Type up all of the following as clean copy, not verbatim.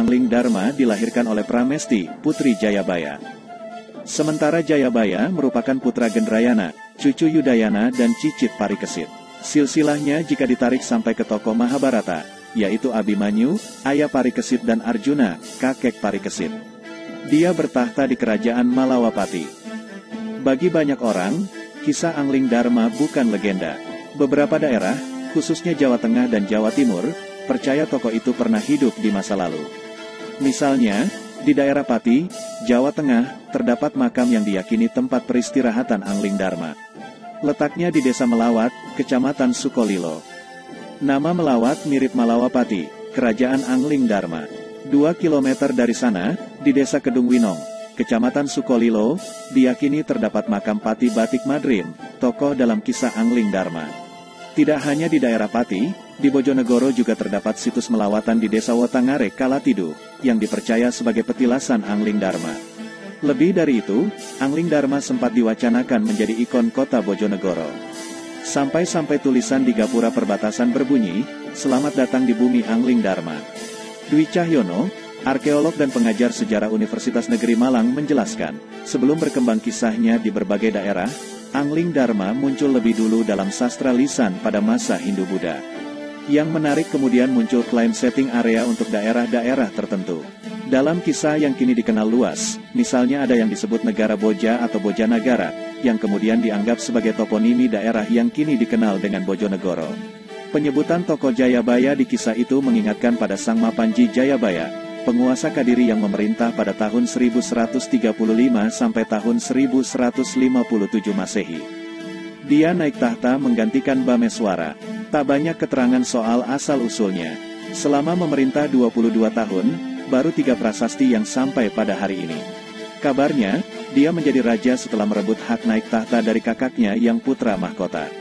Angling Dharma dilahirkan oleh Pramesti, putri Jayabaya. Sementara Jayabaya merupakan putra Gendrayana, cucu Yudayana dan cicit Parikesit. Silsilahnya jika ditarik sampai ke tokoh Mahabharata, yaitu Abhimanyu, ayah Parikesit dan Arjuna, kakek Parikesit. Dia bertahta di kerajaan Malawapati. Bagi banyak orang, kisah Angling Dharma bukan legenda. Beberapa daerah, khususnya Jawa Tengah dan Jawa Timur, percaya tokoh itu pernah hidup di masa lalu. Misalnya, di daerah Pati, Jawa Tengah, terdapat makam yang diyakini tempat peristirahatan Angling Dharma. Letaknya di Desa Melawat, Kecamatan Sukolilo. Nama Melawat mirip Malawapati, kerajaan Angling Dharma. 2 km dari sana, di Desa Kedung Winong, Kecamatan Sukolilo, diyakini terdapat makam Pati Batik Madrim, tokoh dalam kisah Angling Dharma. Tidak hanya di daerah Pati, di Bojonegoro juga terdapat situs melawatan di Desa Wotangare Kalatidu, yang dipercaya sebagai petilasan Angling Dharma. Lebih dari itu, Angling Dharma sempat diwacanakan menjadi ikon kota Bojonegoro. Sampai-sampai tulisan di gapura perbatasan berbunyi, "Selamat datang di bumi Angling Dharma." Dwi Cahyono, arkeolog dan pengajar sejarah Universitas Negeri Malang menjelaskan, sebelum berkembang kisahnya di berbagai daerah, Angling Dharma muncul lebih dulu dalam sastra lisan pada masa Hindu-Buddha. Yang menarik kemudian muncul klaim setting area untuk daerah-daerah tertentu. Dalam kisah yang kini dikenal luas, misalnya ada yang disebut Negara Boja atau Bojanagara, yang kemudian dianggap sebagai toponimi daerah yang kini dikenal dengan Bojonegoro. Penyebutan tokoh Jayabaya di kisah itu mengingatkan pada Sang Mapanji Jayabaya, penguasa Kadiri yang memerintah pada tahun 1135 sampai tahun 1157 Masehi. Dia naik tahta menggantikan Bameswara. Tak banyak keterangan soal asal-usulnya. Selama memerintah 22 tahun, baru 3 prasasti yang sampai pada hari ini. Kabarnya, dia menjadi raja setelah merebut hak naik tahta dari kakaknya yang putra mahkota.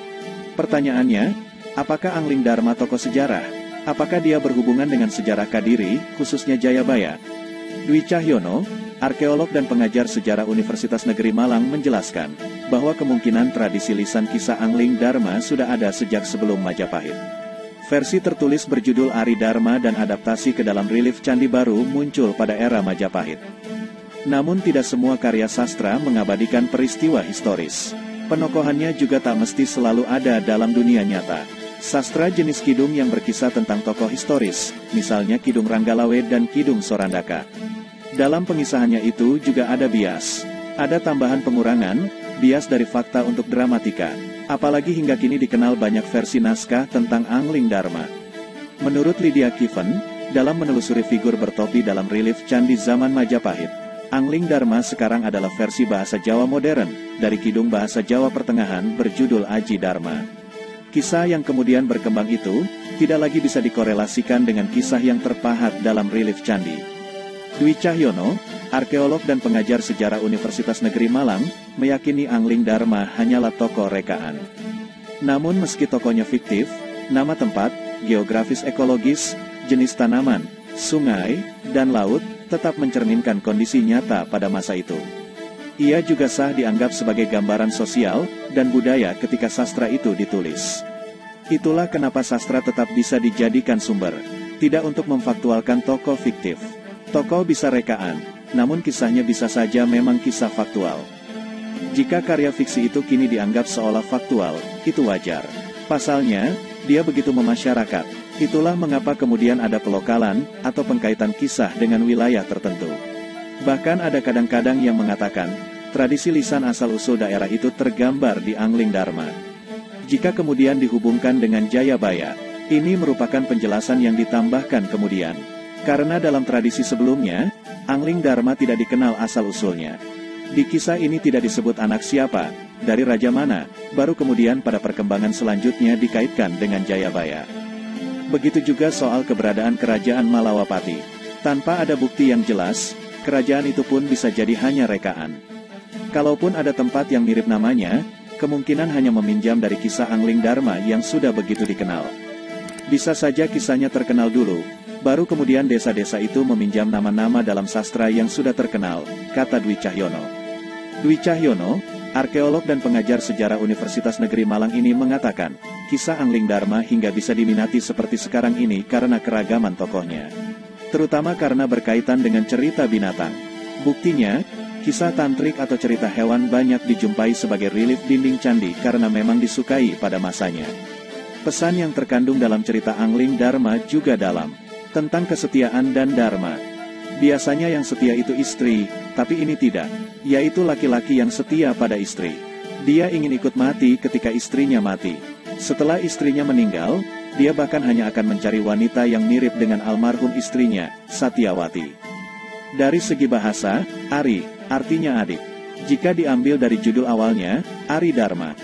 Pertanyaannya, apakah Angling Dharma tokoh sejarah? Apakah dia berhubungan dengan sejarah Kadiri, khususnya Jayabaya? Dwi Cahyono, arkeolog dan pengajar sejarah Universitas Negeri Malang menjelaskan, bahwa kemungkinan tradisi lisan kisah Angling Dharma sudah ada sejak sebelum Majapahit. Versi tertulis berjudul Ari Dharma dan adaptasi ke dalam relief Candi Baru muncul pada era Majapahit. Namun tidak semua karya sastra mengabadikan peristiwa historis. Penokohannya juga tak mesti selalu ada dalam dunia nyata. Sastra jenis kidung yang berkisah tentang tokoh historis, misalnya Kidung Ranggalawe dan Kidung Sorandaka. Dalam pengisahannya itu juga ada bias. Ada tambahan pengurangan, bias dari fakta untuk dramatika. Apalagi hingga kini dikenal banyak versi naskah tentang Angling Dharma. Menurut Lydia Kiven, dalam menelusuri figur bertopi dalam relief Candi zaman Majapahit, Angling Dharma sekarang adalah versi bahasa Jawa modern, dari kidung bahasa Jawa pertengahan berjudul Aji Dharma. Kisah yang kemudian berkembang itu, tidak lagi bisa dikorelasikan dengan kisah yang terpahat dalam relief Candi. Dwi Cahyono, arkeolog dan pengajar sejarah Universitas Negeri Malang, meyakini Angling Dharma hanyalah tokoh rekaan. Namun meski tokohnya fiktif, nama tempat, geografis ekologis, jenis tanaman, sungai, dan laut, tetap mencerminkan kondisi nyata pada masa itu. Ia juga sah dianggap sebagai gambaran sosial dan budaya ketika sastra itu ditulis. Itulah kenapa sastra tetap bisa dijadikan sumber, tidak untuk memfaktualkan tokoh fiktif. Tokoh bisa rekaan, namun kisahnya bisa saja memang kisah faktual. Jika karya fiksi itu kini dianggap seolah faktual, itu wajar. Pasalnya, dia begitu memasyarakat. Itulah mengapa kemudian ada pelokalan atau pengkaitan kisah dengan wilayah tertentu. Bahkan ada kadang-kadang yang mengatakan, tradisi lisan asal-usul daerah itu tergambar di Angling Dharma. Jika kemudian dihubungkan dengan Jayabaya, ini merupakan penjelasan yang ditambahkan kemudian. Karena dalam tradisi sebelumnya, Angling Dharma tidak dikenal asal-usulnya. Di kisah ini tidak disebut anak siapa, dari raja mana, baru kemudian pada perkembangan selanjutnya dikaitkan dengan Jayabaya. Begitu juga soal keberadaan kerajaan Malawapati. Tanpa ada bukti yang jelas, kerajaan itu pun bisa jadi hanya rekaan. Kalaupun ada tempat yang mirip namanya, kemungkinan hanya meminjam dari kisah Angling Dharma yang sudah begitu dikenal. Bisa saja kisahnya terkenal dulu, baru kemudian desa-desa itu meminjam nama-nama dalam sastra yang sudah terkenal, kata Dwi Cahyono. Dwi Cahyono, arkeolog dan pengajar sejarah Universitas Negeri Malang ini mengatakan, kisah Angling Dharma hingga bisa diminati seperti sekarang ini karena keragaman tokohnya. terutama karena berkaitan dengan cerita binatang. Buktinya, kisah tantrik atau cerita hewan banyak dijumpai sebagai relief dinding candi karena memang disukai pada masanya. Pesan yang terkandung dalam cerita Angling Dharma juga dalam, tentang kesetiaan dan dharma. Biasanya yang setia itu istri, tapi ini tidak, yaitu laki-laki yang setia pada istri. Dia ingin ikut mati ketika istrinya mati. Setelah istrinya meninggal, dia bahkan hanya akan mencari wanita yang mirip dengan almarhum istrinya, Satyawati. Dari segi bahasa, Ari artinya adik. Jika diambil dari judul awalnya, Ari Dharma.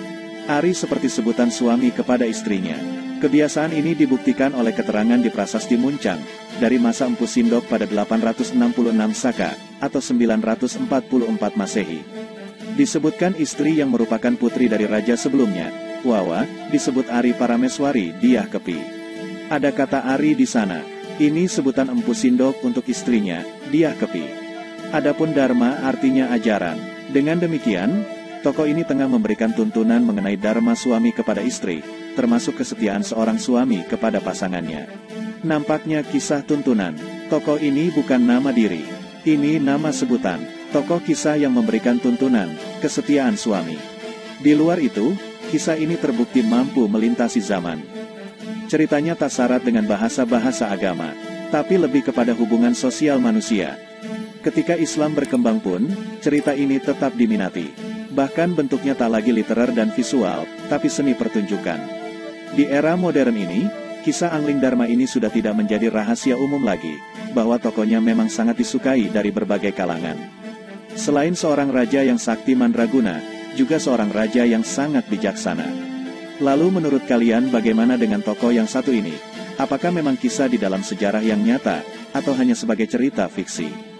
Ari seperti sebutan suami kepada istrinya. Kebiasaan ini dibuktikan oleh keterangan di Prasasti Muncang, dari masa Empu Sindok pada 866 Saka, atau 944 Masehi. Disebutkan istri yang merupakan putri dari raja sebelumnya, Wawa, disebut Ari Parameswari, Diah Kepi. Ada kata Ari di sana. Ini sebutan Empu Sindok untuk istrinya, Diah Kepi. Adapun Dharma artinya ajaran. Dengan demikian, tokoh ini tengah memberikan tuntunan mengenai dharma suami kepada istri, termasuk kesetiaan seorang suami kepada pasangannya. Nampaknya kisah tuntunan. Tokoh ini bukan nama diri. Ini nama sebutan. Tokoh kisah yang memberikan tuntunan, kesetiaan suami. Di luar itu, kisah ini terbukti mampu melintasi zaman. Ceritanya tak syarat dengan bahasa-bahasa agama, tapi lebih kepada hubungan sosial manusia. Ketika Islam berkembang pun, cerita ini tetap diminati. Bahkan bentuknya tak lagi literer dan visual, tapi seni pertunjukan. Di era modern ini, kisah Angling Dharma ini sudah tidak menjadi rahasia umum lagi, bahwa tokohnya memang sangat disukai dari berbagai kalangan. Selain seorang raja yang sakti mandraguna, juga seorang raja yang sangat bijaksana. Lalu menurut kalian bagaimana dengan tokoh yang satu ini? Apakah memang kisah di dalam sejarah yang nyata, atau hanya sebagai cerita fiksi?